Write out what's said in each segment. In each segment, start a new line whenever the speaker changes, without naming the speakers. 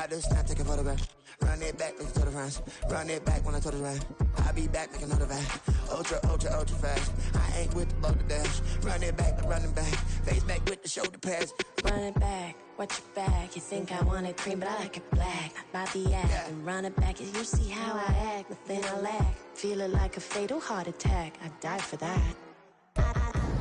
Pop this snap, take a photograph. Run it back, make it to the runs. Run it back when I told it run. I'll be back, make another van. Ultra, ultra, ultra fast. I ain't with the load the dash. Run it back, the running back. Face back with the shoulder pads.
Run it back, watch your back. You think I want it cream, but I like it black. About the act and run it back. You see how I act, nothing I lack. Feel it like a fatal heart attack. I'd die for that.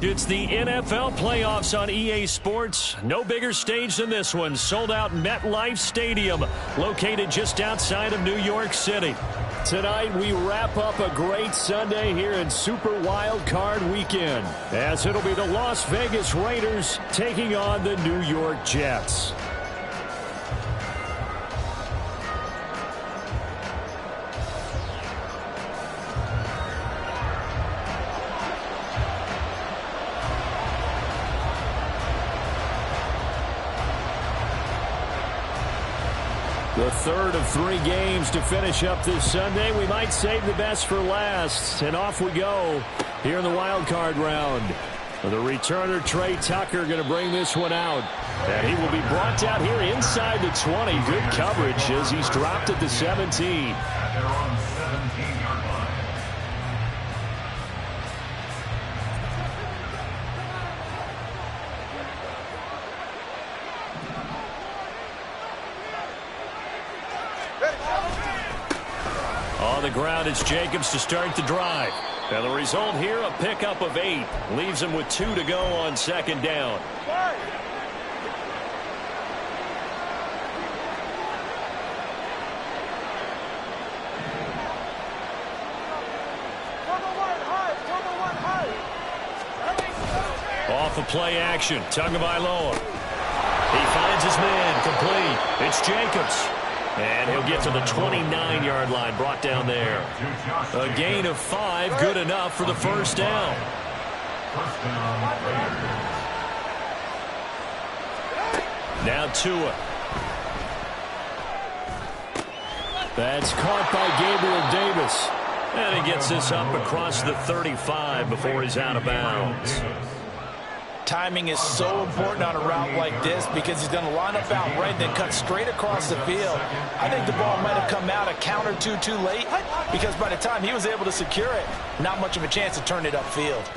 It's the NFL playoffs on EA Sports. No bigger stage than this one. Sold out MetLife Stadium, located just outside of New York City. Tonight, we wrap up a great Sunday here in Super Wild Card Weekend, as it'll be the Las Vegas Raiders taking on the New York Jets. The third of 3 games to finish up this Sunday. We might save the best for last. And off we go here in the wild card round. The returner, Trey Tucker, going to bring this one out. And he will be brought down here inside the 20. Good coverage as he's dropped at the 17. On the ground, it's Jacobs to start the drive. And the result here, a pickup of 8. Leaves him with 2 to go on second down. Off of play action, Tagovailoa. He finds his man, complete. It's Jacobs. And he'll get to the 29-yard line, brought down there. A gain of 5, good enough for the first down. Now Tua. That's caught by Gabriel Davis. And he gets this up across the 35 before he's out of bounds.
Timing is so important on a route like this because he's going to line up out right and then cut straight across the field. I think the ball might have come out a count or two too late because by the time he was able to secure it, not much of a chance to turn it upfield.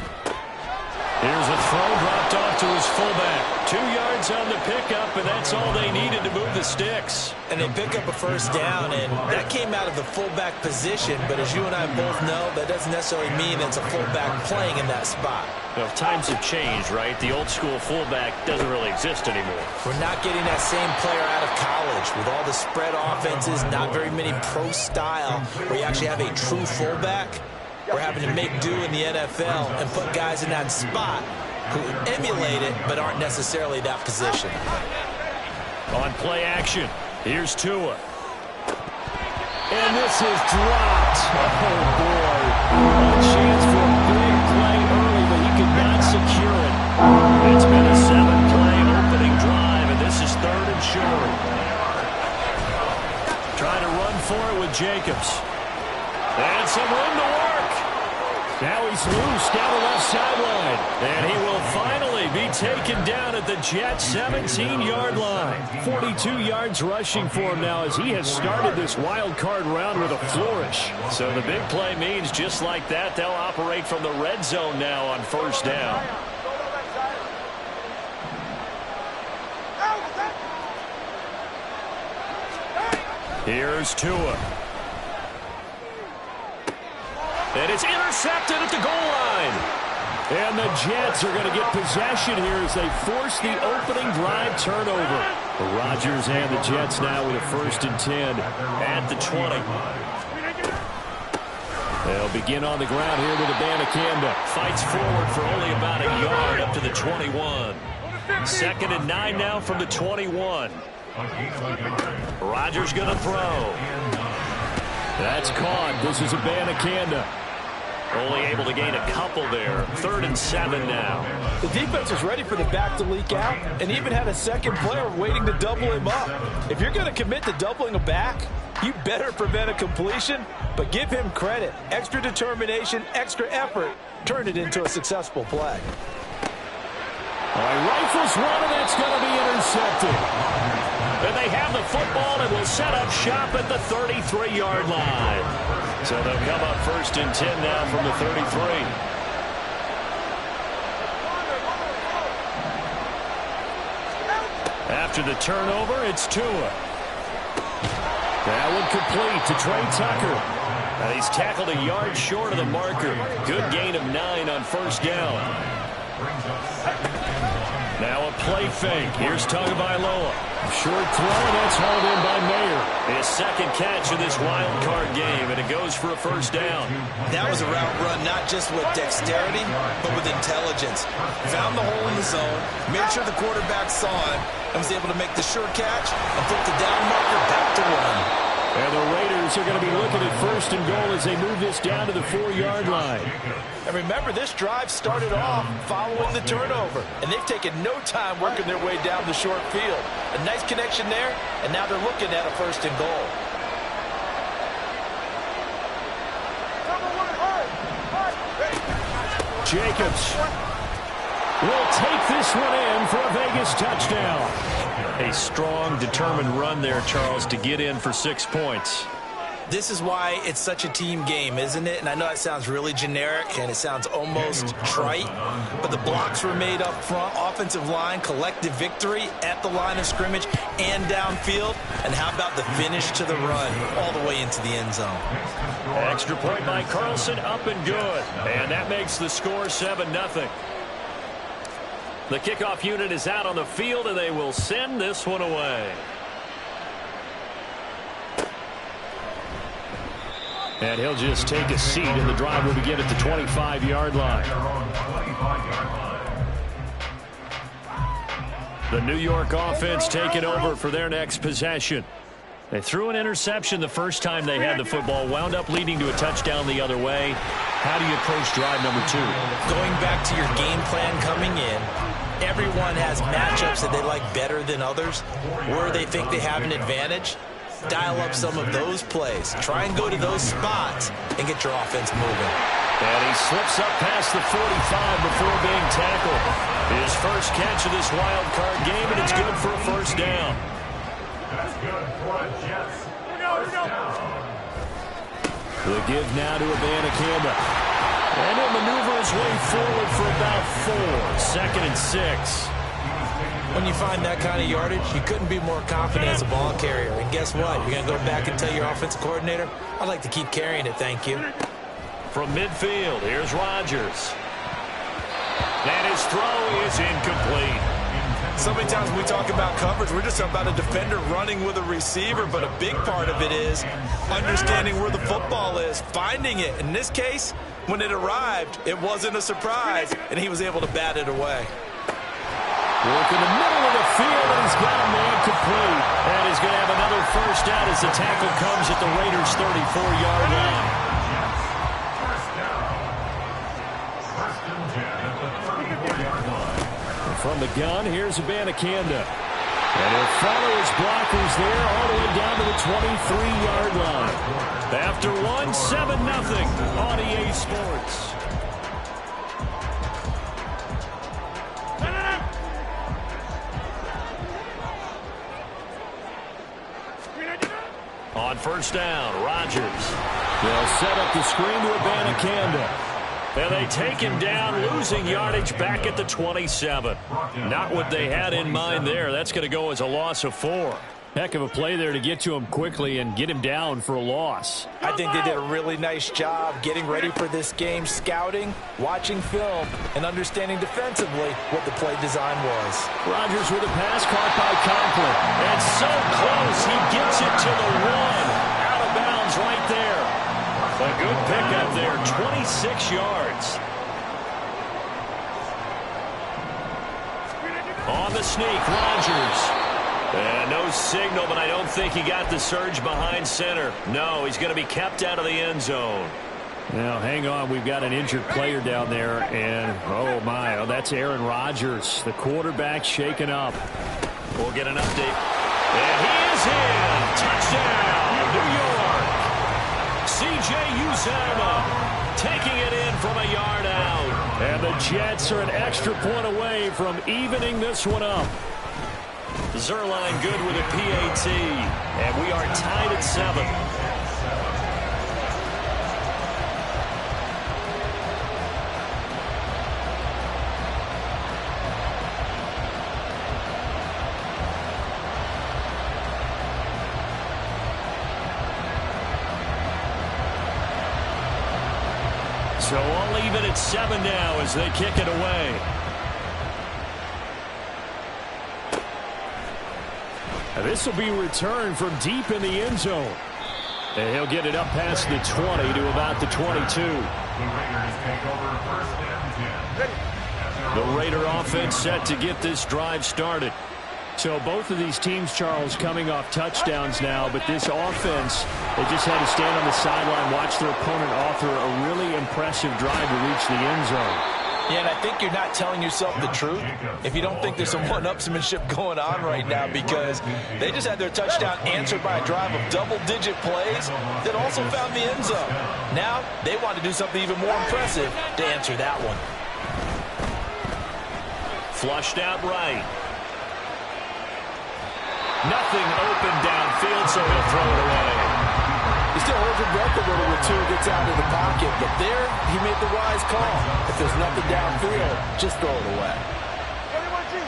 Here's a throw dropped off to his fullback. 2 yards on the pickup, and that's all they needed to move the sticks.
And they pick up a first down, and that came out of the fullback position. But as you and I both know, that doesn't necessarily mean it's a fullback playing in that spot.
Well, times have changed, right? The old school fullback doesn't really exist anymore.
We're not getting that same player out of college with all the spread offenses, not very many pro style, where you actually have a true fullback. We're having to make do in the NFL and put guys in that spot who emulate it but aren't necessarily that position.
On play action, here's Tua. And this is dropped. Oh, boy. A chance for a big play early, but he could not secure it. It's been a 7-play opening drive, and this is 3rd and short. Trying to run for it with Jacobs. And some room to work. Now he's loose down the left sideline. And he will finally be taken down at the Jets' 17-yard line. 42 yards rushing for him now as he has started this wild card round with a flourish. So the big play means just like that, they'll operate from the red zone now on first down. Here's Tua. And it's intercepted at the goal line. And the Jets are going to get possession here as they force the opening drive turnover. Rodgers and the Jets now with a 1st and 10 at the 20. They'll begin on the ground here with Abanikanda. Fights forward for only about a yard up to the 21. 2nd and 9 now from the 21. Rodgers going to throw. That's caught. This is Abanikanda. Only able to gain a couple there. 3rd and 7 now.
The defense was ready for the back to leak out and even had a second player waiting to double him up. If you're going to commit to doubling a back, you better prevent a completion, but give him credit. Extra determination, extra effort, turned it into a successful play.
All right, rifles one, and that's going to be intercepted. And they have the football and will set up shop at the 33-yard line. So they'll come up 1st and 10 now from the 33. After the turnover, it's Tua. That one complete to Trey Tucker. And he's tackled a yard short of the marker. Good gain of 9 on 1st down. Now a play fake. Here's Tagovailoa. Short throw, and that's hauled in by Mayer. His 2nd catch of this wild card game, and it goes for a 1st down.
That was a route run not just with dexterity, but with intelligence. Found the hole in the zone, made sure the quarterback saw him, and was able to make the sure catch and put the down marker back to run.
And the Raiders are going to be looking at 1st and goal as they move this down to the 4-yard line.
And remember, this drive started off following the turnover, and they've taken no time working their way down the short field. A nice connection there, and now they're looking at a 1st and goal.
Jacobs will take this one in for a Vegas touchdown. A strong, determined run there, Charles, to get in for 6 points.
This is why it's such a team game, isn't it? And I know it sounds really generic and it sounds almost trite, but the blocks were made up front, offensive line, collective victory at the line of scrimmage and downfield. And how about the finish to the run all the way into the end zone?
Extra point by Carlson, up and good. And that makes the score 7-0. The kickoff unit is out on the field, and they will send this one away. And he'll just take a seat, and the drive will begin at the 25-yard line. The New York offense taking over for their next possession. They threw an interception the first time they had the football, wound up leading to a touchdown the other way. How do you approach drive number 2?
Going back to your game plan coming in, everyone has matchups that they like better than others, where they think they have an advantage. Dial up some of those plays. Try and go to those spots and get your offense moving.
And he slips up past the 45 before being tackled. His first catch of this wild card game, and it's good for a 1st down.
That's good for the Jets.
The give now to Abanikanda. And he'll maneuver his way forward for about 4. 2nd and 6.
When you find that kind of yardage, you couldn't be more confident as a ball carrier. And guess what? You're going to go back and tell your offensive coordinator, I'd like to keep carrying it, thank you.
From midfield, here's Rodgers. And his throw is incomplete.
So many times when we talk about coverage, we're just about a defender running with a receiver, but a big part of it is understanding where the football is, finding it. In this case, when it arrived, it wasn't a surprise, and he was able to bat it away.
Work in the middle of the field, and he's got a man complete. And he's going to have another 1st down as the tackle comes at the Raiders' 34-yard line. From the gun, here's Abanikanda. And he'll follow his blockers there all the way down to the 23-yard line. After 1, 7-0 on EA Sports. On 1st down, Rodgers. They'll set up the screen to Abanikanda. And they take him down, losing yardage back at the 27. Not what they had in mind there. That's going to go as a loss of 4. Heck of a play there to get to him quickly and get him down for a loss.
I think they did a really nice job getting ready for this game, scouting, watching film, and understanding defensively what the play design was.
Rodgers with a pass caught by Conklin. And so close, he gets it to the 1. Out of bounds right there. A good pickup there, 26 yards. On the sneak, Rodgers. And no signal, but I don't think he got the surge behind center. No, he's going to be kept out of the end zone. Now, hang on. We've got an injured player down there. And, oh, my, that's Aaron Rodgers. The quarterback shaken up. We'll get an update. And he is in. Touchdown, New York. C.J. Uzomah taking it in from a yard out. And the Jets are an extra point away from evening this one up. Zerline good with a PAT. And we are tied at 7. So all even at 7 now as they kick it away. This will be returned from deep in the end zone. And he'll get it up past the 20 to about the 22. The Raider offense set to get this drive started. So both of these teams, Charles, coming off touchdowns now, but this offense, they just had to stand on the sideline, watch their opponent author a really impressive drive to reach the end zone.
Yeah, and I think you're not telling yourself the truth if you don't think there's some one-upsmanship going on right now, because they just had their touchdown answered by a drive of double-digit plays that also found the end zone. Now they want to do something even more impressive to answer that one.
Flushed out right. Nothing open downfield, so he'll throw it away.
He still holds his breath a little when Tua gets out of the pocket, but there he made the wise call. If there's nothing downfield, just throw it away.
21G.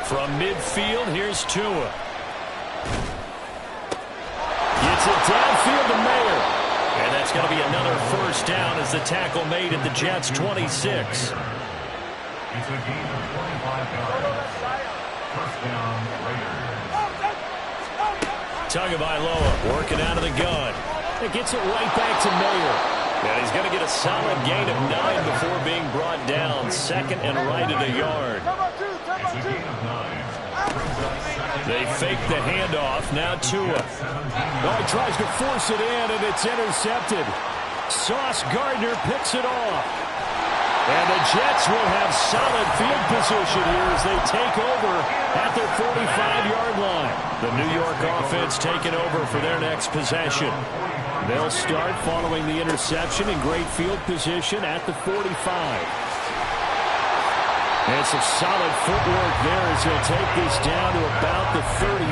From midfield, here's Tua. Gets it downfield to Mayer. And that's going to be another first down as the tackle made at the Jets' 26.
It's a gain of 25 yards. First down, Raiders.
Tagovailoa working out of the gun. It gets it right back to Mayer. And he's going to get a solid gain of 9 before being brought down. Second and right at a yard.
It's a gain of 9.
They fake the handoff. Now Tua. Oh, he tries to force it in, and it's intercepted. Sauce Gardner picks it off. And the Jets will have solid field position here as they take over at their 45-yard line. The New York offense taking over for their next possession. They'll start following the interception in great field position at the 45. And some solid footwork there as he'll take this down to about the 38.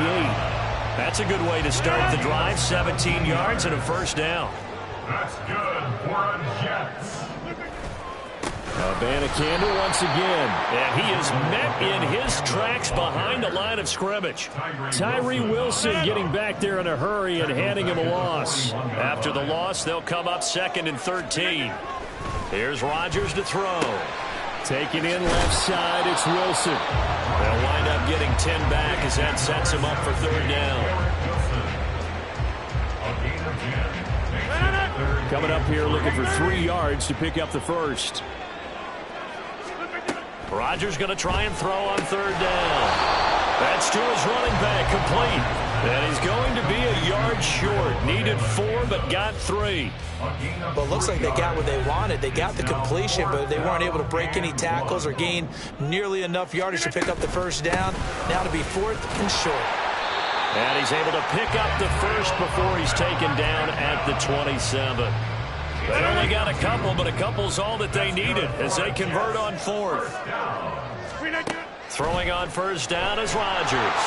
That's a good way to start the drive. 17 yards and a first down.
That's good for a Jets.
Abanikanda once again, and he is met in his tracks behind the line of scrimmage. Tyree Wilson getting back there in a hurry and handing him a loss. After the loss, they'll come up 2nd and 13. Here's Rodgers to throw. Taking in left side, it's Wilson. They'll wind up getting 10 back as that sets him up for 3rd down. Coming up here looking for 3 yards to pick up the first. Rodgers going to try and throw on 3rd down. That's to his running back, complete. And he's going to be a yard short. Needed 4, but got 3.
Well, it looks like they got what they wanted. They got the completion, but they weren't able to break any tackles or gain nearly enough yardage to pick up the first down. Now to be 4th and short.
And he's able to pick up the first before he's taken down at the 27. They only got a couple, but a couple's all that they needed as they convert on 4th. Throwing on first down is Rodgers.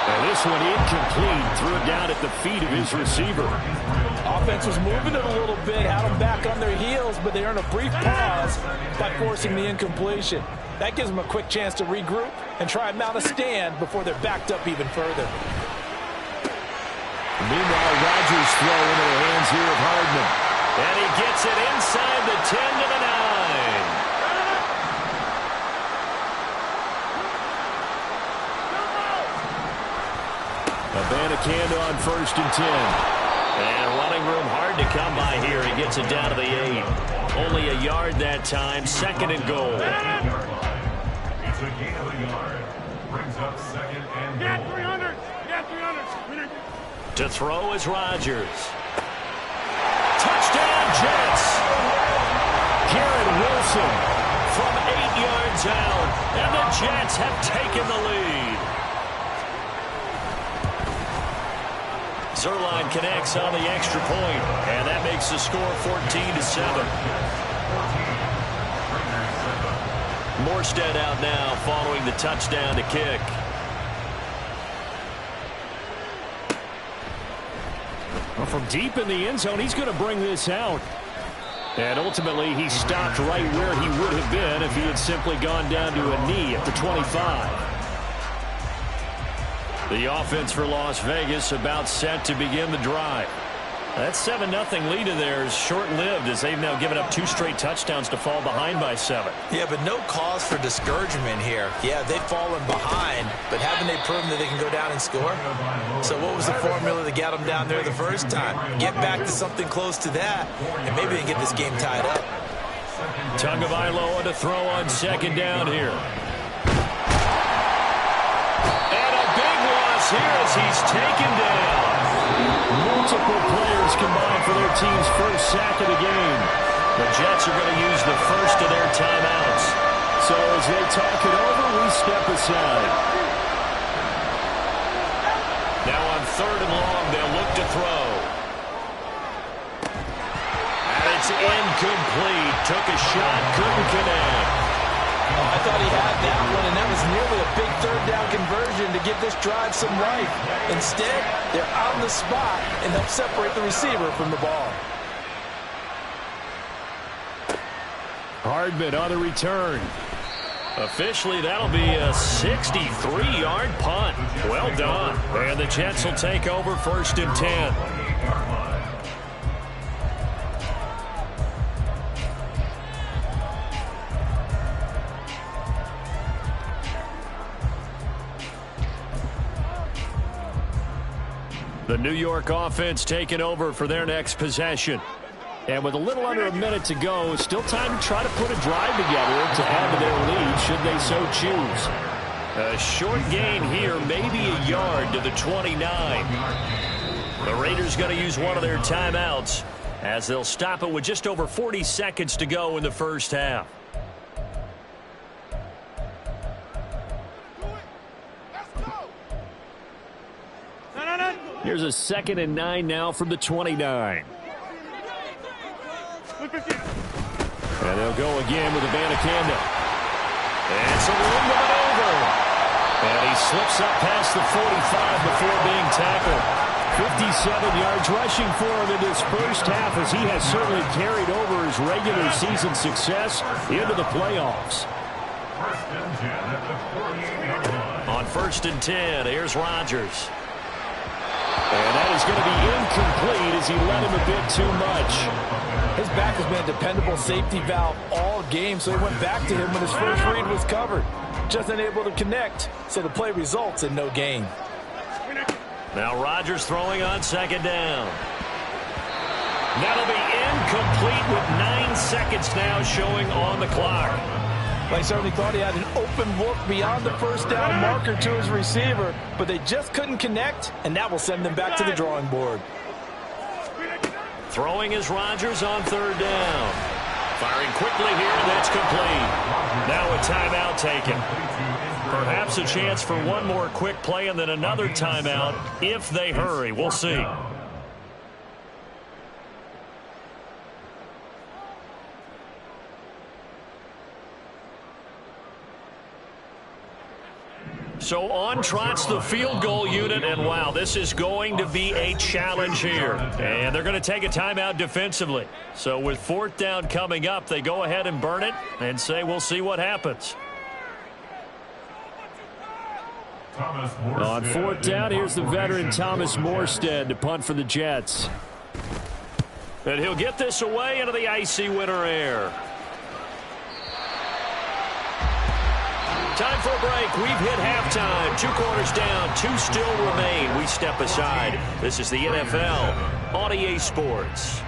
And this one incomplete. Threw it down at the feet of his receiver.
Offense was moving it a little bit, had them back on their heels, but they earned a brief pause by forcing the incompletion. That gives them a quick chance to regroup and try and mount a stand before they're backed up even further.
Meanwhile, Rodgers throw into the hands here of Hardman. And he gets it inside the 10 to the 9. Abanikanda on 1st and 10. And running room hard to come by here. He gets it down to the 8. Only a yard that time. 2nd and goal.
It's a gain of a yard. Brings up 2nd and goal. 300.
To throw is Rodgers. Touchdown, Jets. Garrett Wilson from 8 yards out. And the Jets have taken the lead. Zerline connects on the extra point, and that makes the score 14-7. Morstead out now following the touchdown to kick. Well, from deep in the end zone, he's going to bring this out. And ultimately, he stopped right where he would have been if he had simply gone down to a knee at the 25. The offense for Las Vegas about set to begin the drive. That 7-0 lead of theirs short-lived as they've now given up 2 straight touchdowns to fall behind by 7.
Yeah, but no cause for discouragement here. Yeah, they've fallen behind, but haven't they proven that they can go down and score? So what was the formula that got them down there the first time? Get back to something close to that, and maybe they can get this game tied up.
Tagovailoa to throw on second down here. And a big loss here as he's taken down. Multiple players combined for their team's first sack of the game. The Jets are going to use the first of their timeouts. So as they talk it over, we step aside. Now on 3rd and long, they'll look to throw. And it's incomplete. Took a shot, couldn't connect.
I thought he had that one, and that was nearly a big 3rd down conversion to give this drive some life. Instead, they're on the spot and help separate the receiver from the ball.
Hardman on the return. Officially, that'll be a 63-yard punt. Well done. And the Jets will take over 1st and 10. The New York offense taking over for their next possession. And with a little under a minute to go, still time to try to put a drive together to add to their lead should they so choose. A short gain here, maybe a yard to the 29. The Raiders going to use one of their timeouts as they'll stop it with just over 40 seconds to go in the first half. Here's a 2nd and 9 now from the 29. And they'll go again with Abanikanda. And some room to maneuver. And he slips up past the 45 before being tackled. 57 yards rushing for him in this first half as he has certainly carried over his regular season success into the playoffs. On 1st and 10, here's Rodgers. And that is going to be incomplete as he led him a bit too much.
His back has been a dependable safety valve all game, so he went back to him when his first read was covered. Just unable to connect, so the play results in no gain.
Now Rodgers throwing on 2nd down. That'll be incomplete with 9 seconds now showing on the clock.
They certainly thought he had an open look beyond the first down marker to his receiver, but they just couldn't connect, and that will send them back to the drawing board.
Throwing is Rodgers on 3rd down. Firing quickly here, and that's complete. Now a timeout taken. Perhaps a chance for one more quick play and then another timeout if they hurry. We'll see. So on trots the field goal unit, and wow, this is going to be a challenge here. And they're going to take a timeout defensively. So with 4th down coming up, they go ahead and burn it and say we'll see what happens. On 4th down, here's the veteran Thomas Morstead to punt for the Jets. And he'll get this away into the icy winter air. Time for a break. We've hit halftime. 2 quarters down, 2 still remain. We step aside. This is the NFL on EA Sports.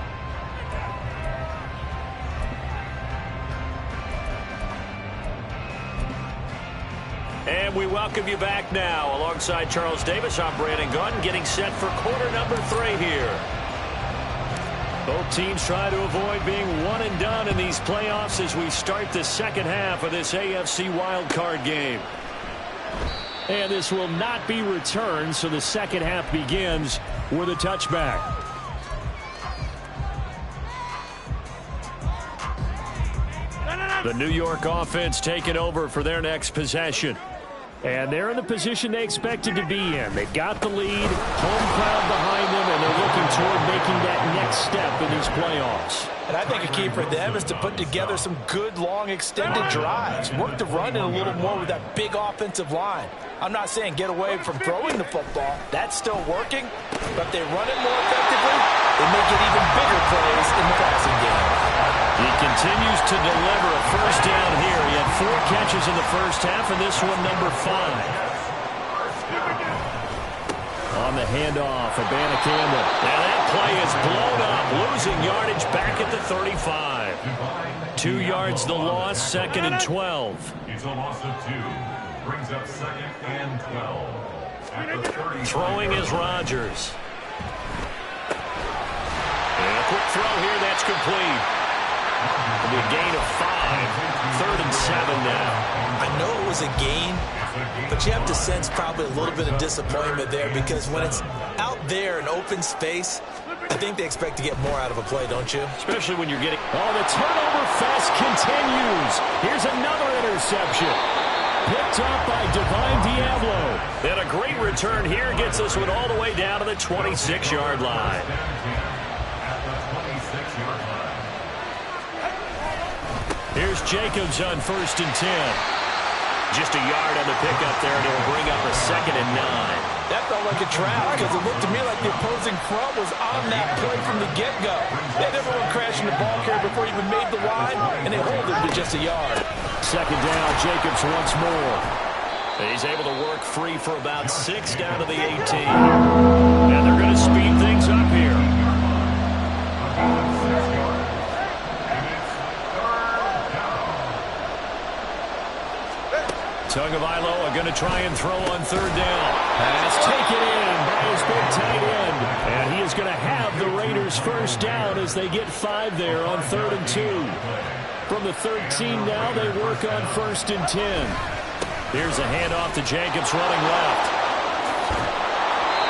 And we welcome you back now. Alongside Charles Davis, I'm Brandon Gunn, getting set for quarter number 3 here. Both teams try to avoid being one and done in these playoffs as we start the second half of this AFC wildcard game. And this will not be returned, so the second half begins with a touchback. The New York offense taking over for their next possession. And they're in the position they expected to be in. They've got the lead, home crowd behind them, and they're looking toward making that next step in these playoffs.
And I think a key for them is to put together some good, long, extended drives. Work the run in a little more with that big offensive line. I'm not saying get away from throwing the football. That's still working. But if they run it more effectively, they may get even bigger plays in the passing game.
He continues to deliver a first down here. He had 4 catches in the first half, and this one number 5. On the handoff, Abanikanda. And that play is blown up, losing yardage back at the 35. 2 yards the loss, 2nd and 12.
It's a loss of 2. Brings up 2nd and 12. At the 35.
Throwing is Rodgers. And a quick throw here, that's complete. It'll be a gain of 5. 3rd and 7 now.
I know it was a gain, but you have to sense probably a little bit of disappointment there because when it's out there in open space, I think they expect to get more out of a play, don't you?
Especially when you're getting... Oh, the turnover fest continues. Here's another interception. Picked up by Divine Diablo. And a great return here gets this one all the way down to the 26-yard line. Here's Jacobs on 1st and 10. Just a yard on the pickup there, and it'll bring up a 2nd and 9.
That felt like a trap because it looked to me like the opposing front was on that play from the get-go. They had everyone crashing the ball carrier before he even made the line, and they hold it to just a yard.
2nd down, Jacobs once more. He's able to work free for about 6 down to the 18. And they're going to speed things up here. Tagovailoa going to try and throw on 3rd down. Pass taken in by his big tight end. And he is going to have the Raiders first down as they get 5 there on 3rd and 2. From the 13 now, they work on 1st and 10. Here's a handoff to Jacobs running left.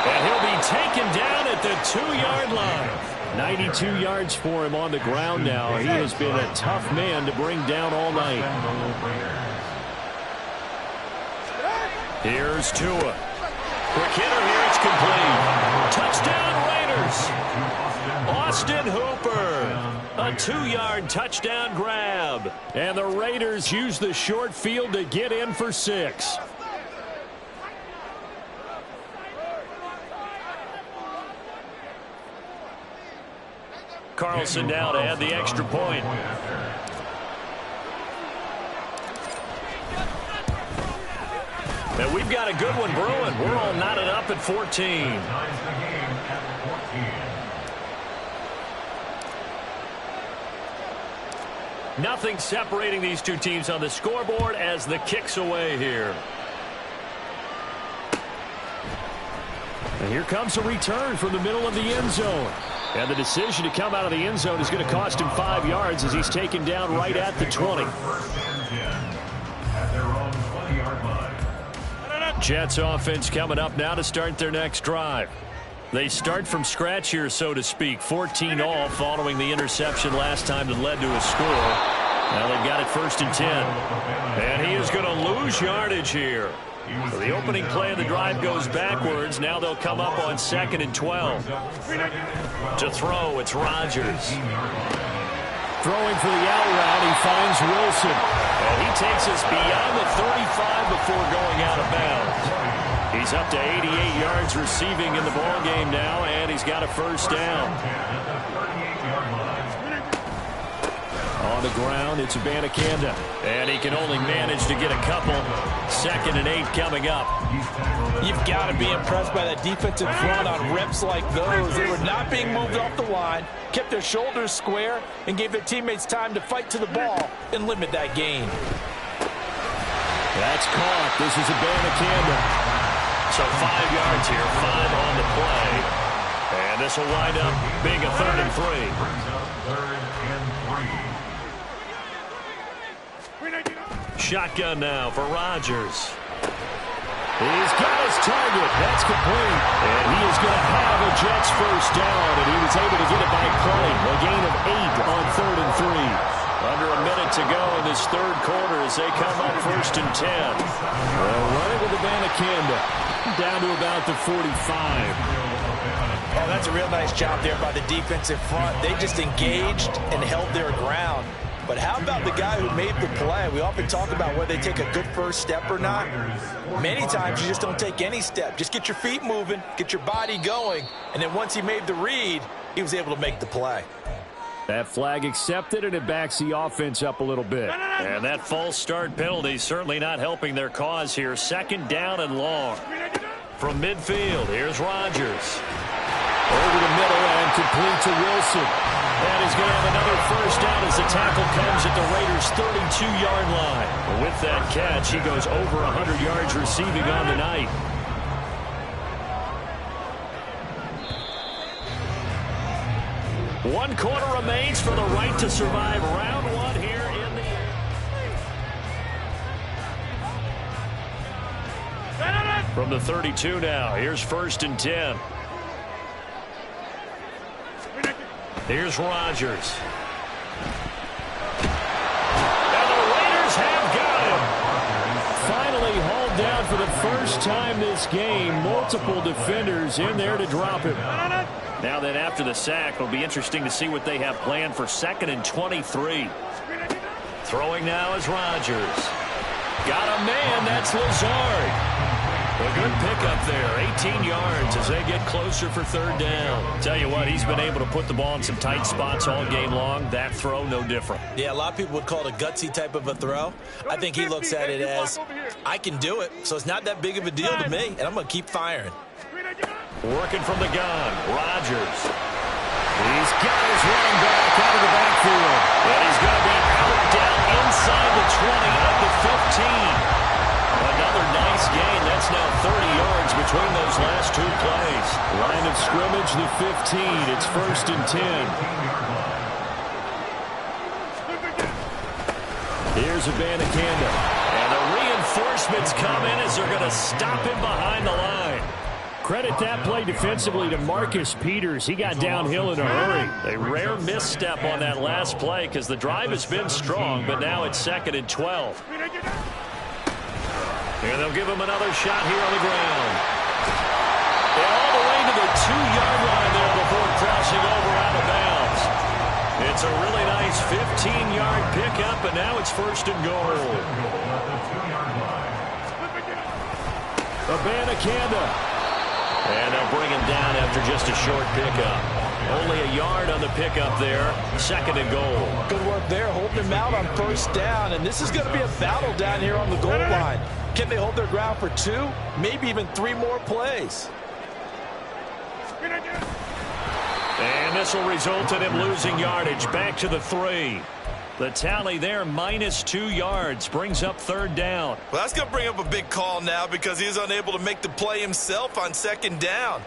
And he'll be taken down at the 2-yard line. 92 yards for him on the ground now. He has been a tough man to bring down all night. Here's Tua. Quick hitter here, it's complete. Touchdown Raiders. Austin Hooper. A 2-yard touchdown grab. And the Raiders use the short field to get in for 6. Carlson now to add the extra point. And we've got a good one brewing. We're all knotted up at 14. Nothing separating these two teams on the scoreboard as the kick's away here. And here comes a return from the middle of the end zone. And the decision to come out of the end zone is going to cost him 5 yards as he's taken down right at the 20. Jets offense coming up now to start their next drive. They start from scratch here, so to speak. 14 all following the interception last time that led to a score. Now they've got it 1st and 10. And he is going to lose yardage here. So the opening play of the drive goes backwards. Now they'll come up on 2nd and 12. To throw, it's Rodgers. Throwing for the out route, he finds Wilson. And he takes us beyond the 35 before going out of bounds. He's up to 88 yards receiving in the ballgame now, and he's got a first down. On the ground, it's Abanikanda. And he can only manage to get a couple. 2nd and 8 coming up.
You've got to be impressed by that defensive front on reps like those. They were not being moved off the line, kept their shoulders square, and gave their teammates time to fight to the ball and limit that gain.
That's caught. This is Abanikanda. So 5 yards here, 5 on the play. And this will wind up being a 3rd and 3. Shotgun now for Rodgers. He's got his target. That's complete. And he is going to have a Jets first down, and he was able to get it by play. A gain of 8 on 3rd and 3. Under a minute to go in this third quarter as they come up 1st and 10. Running with the Abanikanda down to about the 45.
Oh, that's a real nice job there by the defensive front. They just engaged and held their ground. But how about the guy who made the play? We often talk about whether they take a good first step or not. Many times you just don't take any step. Just get your feet moving, get your body going, and then once he made the read, he was able to make the play.
That flag accepted, and it backs the offense up a little bit. And that false start penalty certainly not helping their cause here. 2nd down and long. From midfield, here's Rodgers. Over the middle and complete to Wilson. And he's going to have another first down as the tackle comes at the Raiders' 32-yard line. With that catch, he goes over 100 yards receiving on the night. One quarter remains for the right to survive round one here in the air. From the 32 now, here's 1st and 10. Here's Rodgers. And the Raiders have got him. Finally hauled down for the first time this game. Multiple defenders in there to drop him. Now then, after the sack, it'll be interesting to see what they have planned for 2nd and 23. Throwing now is Rodgers. Got a man, that's Lazard. A good pickup there, 18 yards as they get closer for 3rd down. Tell you what, he's been able to put the ball in some tight spots all game long. That throw, no different.
Yeah, a lot of people would call it a gutsy type of a throw. I think he looks at it as, I can do it, so it's not that big of a deal to me, and I'm going to keep firing.
Working from the gun, Rodgers. He's got his running back out of the backfield. And he's going to be out down inside the 20 at the 15. Another nice gain. That's now 30 yards between those last 2 plays. Line of scrimmage, the 15. It's 1st and 10. Here's Abanikanda. And the reinforcements come in as they're going to stop him behind the line. Credit that play defensively to Marcus Peters. He got downhill in a hurry. A rare misstep on that last play because the drive has been strong, but now it's 2nd and 12. And they'll give him another shot here on the ground. And all the way to the 2-yard line there before crossing over out of bounds. It's a really nice 15-yard pickup, and now it's 1st and goal. Abanikanda. And they'll bring him down after just a short pickup. Only a yard on the pickup there. 2nd and goal.
Good work there, holding him out on 1st down. And this is going to be a battle down here on the goal line. Can they hold their ground for 2, maybe even 3 more plays?
And this will result in him losing yardage. Back to the 3. The tally there, -2 yards, brings up 3rd down.
Well, that's going to bring up a big call now because he was unable to make the play himself on 2nd down.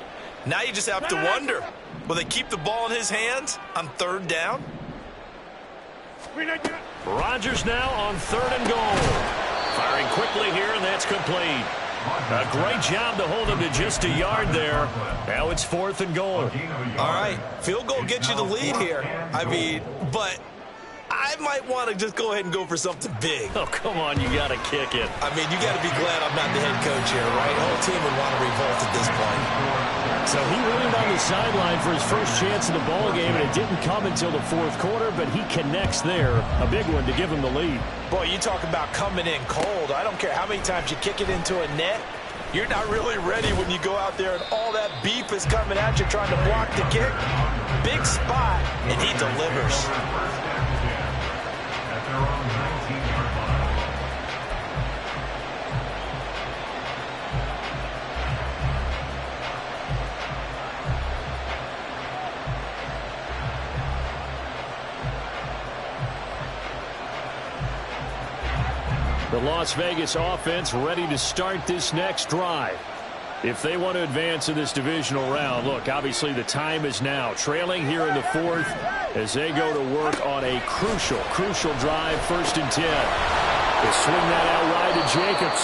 Now you just have to wonder, will they keep the ball in his hands on 3rd down?
Rodgers now on 3rd and goal. Firing quickly here, and that's complete. A great job to hold him to just a yard there. Now it's 4th and goal.
All right, field goal gets you the lead here. I mean, but I might want to just go ahead and go for something big.
Oh, come on, you got to kick it.
I mean, you got to be glad I'm not the head coach here, right? The whole team would want to revolt at this point.
So he leaned on the sideline for his first chance in the ball game, and it didn't come until the 4th quarter, but he connects there. A big one to give him the lead.
Boy, you talk about coming in cold. I don't care how many times you kick it into a net. You're not really ready when you go out there and all that beef is coming at you trying to block the kick. Big spot, and he delivers.
The Las Vegas offense ready to start this next drive. If they want to advance in this divisional round, look, obviously the time is now. Trailing here in the 4th as they go to work on a crucial drive, 1st and 10. They swing that out wide to Jacobs.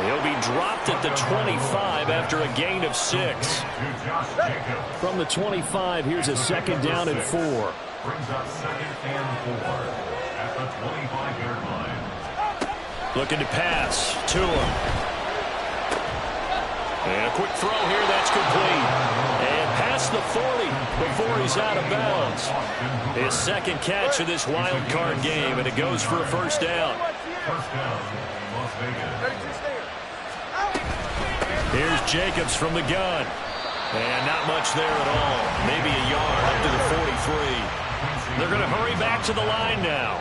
He'll be dropped at the 25 after a gain of 6. From the 25, here's a 2nd down and 4.
Brings up 2nd and 4. at the 25-yard line.
Looking to pass to him. And a quick throw here, that's complete. And past the 40 before he's out of bounds. His second catch of this wild card game, and it goes for a first down.
First down, Las Vegas.
Here's Jacobs from the gun. And not much there at all. Maybe a yard up to the 43. They're going to hurry back to the line now.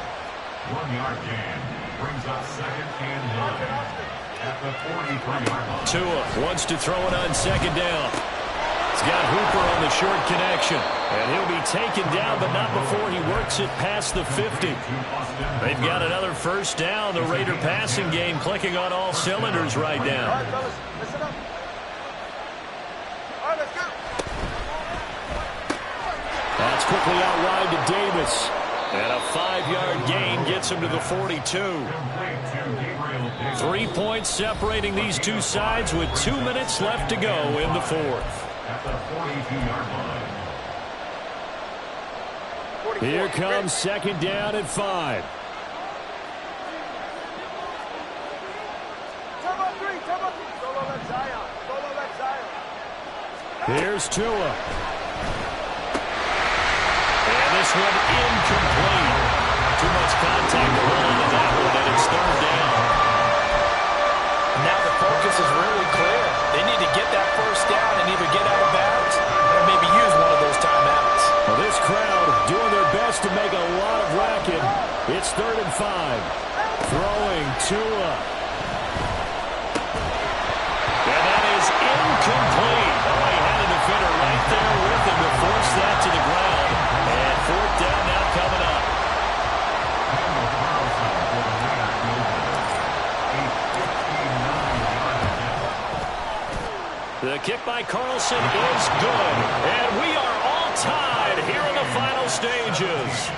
1-yard gain brings up second and 9 at the 43-yard line.
Tua wants to throw it on second down. He's got Hooper on the short connection. And he'll be taken down, but not before he works it past the 50. They've got another first down. The Raider passing game clicking on all cylinders right now. That's quickly out wide to Davis. And a 5-yard gain gets him to the 42. 3 points separating these two sides with 2 minutes left to go in the fourth.
At the 42-yard line.
Here comes second down at 5. Here's Tua. This one incomplete. Too much contact to hold on that one, and it's third down.
Now the focus is really clear. They need to get that first down and either get out of bounds or maybe use one of those timeouts.
Well, this crowd doing their best to make a lot of racket. It's 3rd and 5. Throwing Tua. And that is incomplete. Oh, he had a defender right there with him to force that to the ground. And fourth down now coming up. The kick by Carlson is good. And we are all tied here in the final stages.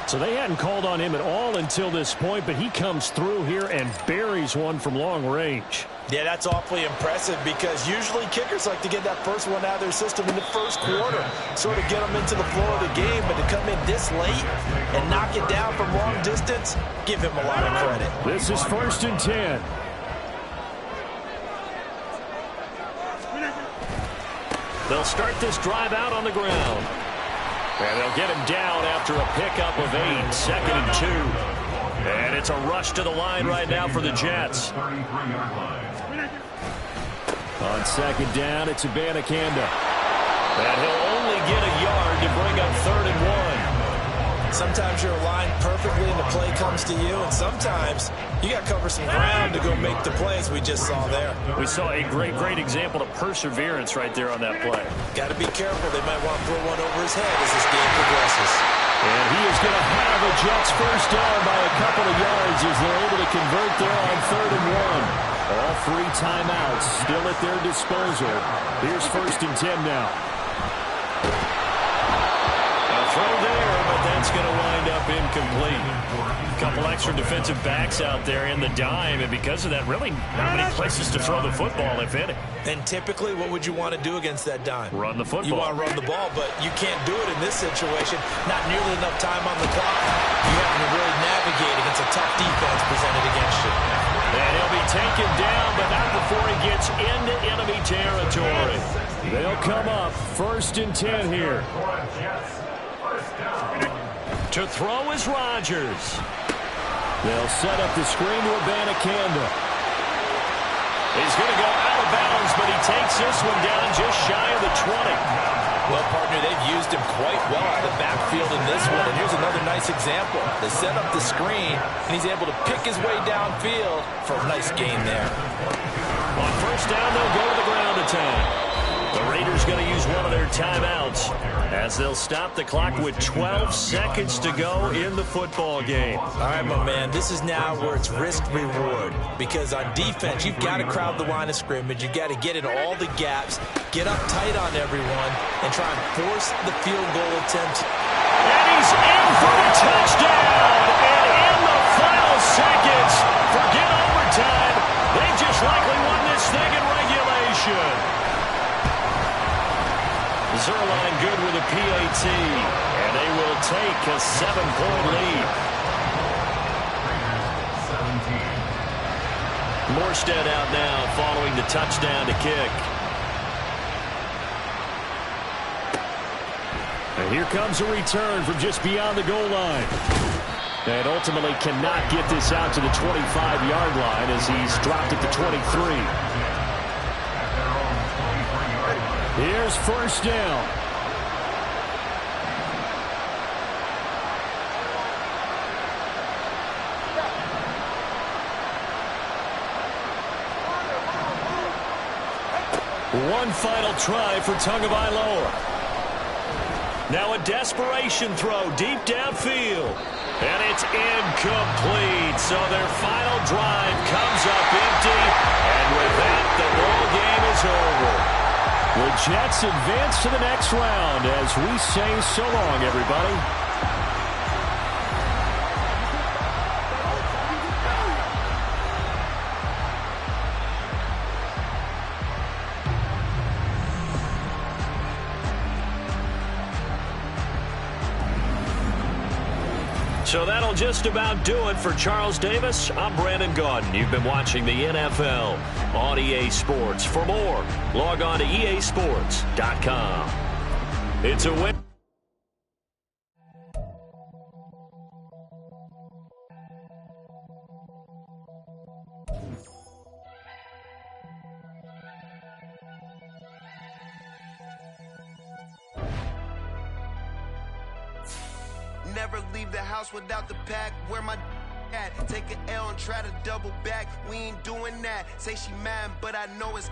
So they hadn't called on him at all until this point, but he comes through here and buries one from long range.
Yeah, that's awfully impressive because usually kickers like to get that first one out of their system in the first quarter, sort of get them into the flow of the game, but to come in this late and knock it down from long distance, give him a lot of credit.
This is 1st and 10. They'll start this drive out on the ground. And they'll get him down after a pickup of 8, 2nd and 2. And it's a rush to the line right now for the Jets. On second down, it's Abanikanda. And he'll only get a yard to bring up 3rd and 1.
Sometimes you're aligned perfectly and the play comes to you, and sometimes you got to cover some ground to go make the plays we just saw there.
We saw a great example of perseverance right there on that play.
Got to be careful. They might want to throw one over his head as this game progresses.
And he is going to have a Jets first down by a couple of yards as they're able to convert there on 3rd and 1. All 3 timeouts still at their disposal. Here's 1st and 10 now. Throw there, but that's going to wind up incomplete. A couple extra defensive backs out there in the dime, and because of that, really not many places to throw the football, if any.
And typically, what would you want to do against that dime?
Run the football.
You want to run the ball, but you can't do it in this situation. Not nearly enough time on the clock. You have to really navigate against a tough defense presented against you.
And he'll be taken down, but not before he gets into enemy territory. They'll come up 1st and 10 here. To throw is Rodgers. They'll set up the screen to Abanikanda. He's going to go out of bounds, but he takes this one down just shy of the 20.
Well, partner, they've used him quite well out of the backfield in this one. And here's another nice example. They set up the screen, and he's able to pick his way downfield for a nice gain there.
On first down, they'll go to the ground attack. The Raiders going to use one of their timeouts as they'll stop the clock with 12 seconds to go in the football game.
All right, my man, this is now where it's risk-reward because on defense, you've got to crowd the line of scrimmage. You've got to get in all the gaps, get up tight on everyone, and try and force the field goal attempt.
And he's in for the touchdown. And in the final seconds, forget overtime. They just likely won this thing in regulation. Zerline good with a PAT, and they will take a 7-point lead. Burstead out now following the touchdown to kick. And here comes a return from just beyond the goal line. And ultimately cannot get this out to the 25-yard line as he's dropped at the 23. Here's first down. One final try for Tagovailoa. Now a desperation throw deep downfield. And it's incomplete. So their final drive comes up empty. And with that, the ball game is over. The Jets advance to the next round as we say so long, everybody. So that'll just about do it for Charles Davis. I'm Brandon Gaudin. You've been watching the NFL on EA Sports. For more, log on to easports.com. It's a win.
Never leave the house without the pack. Where my at? Take an L and try to double back. We ain't doing that. Say she mad, but I know it's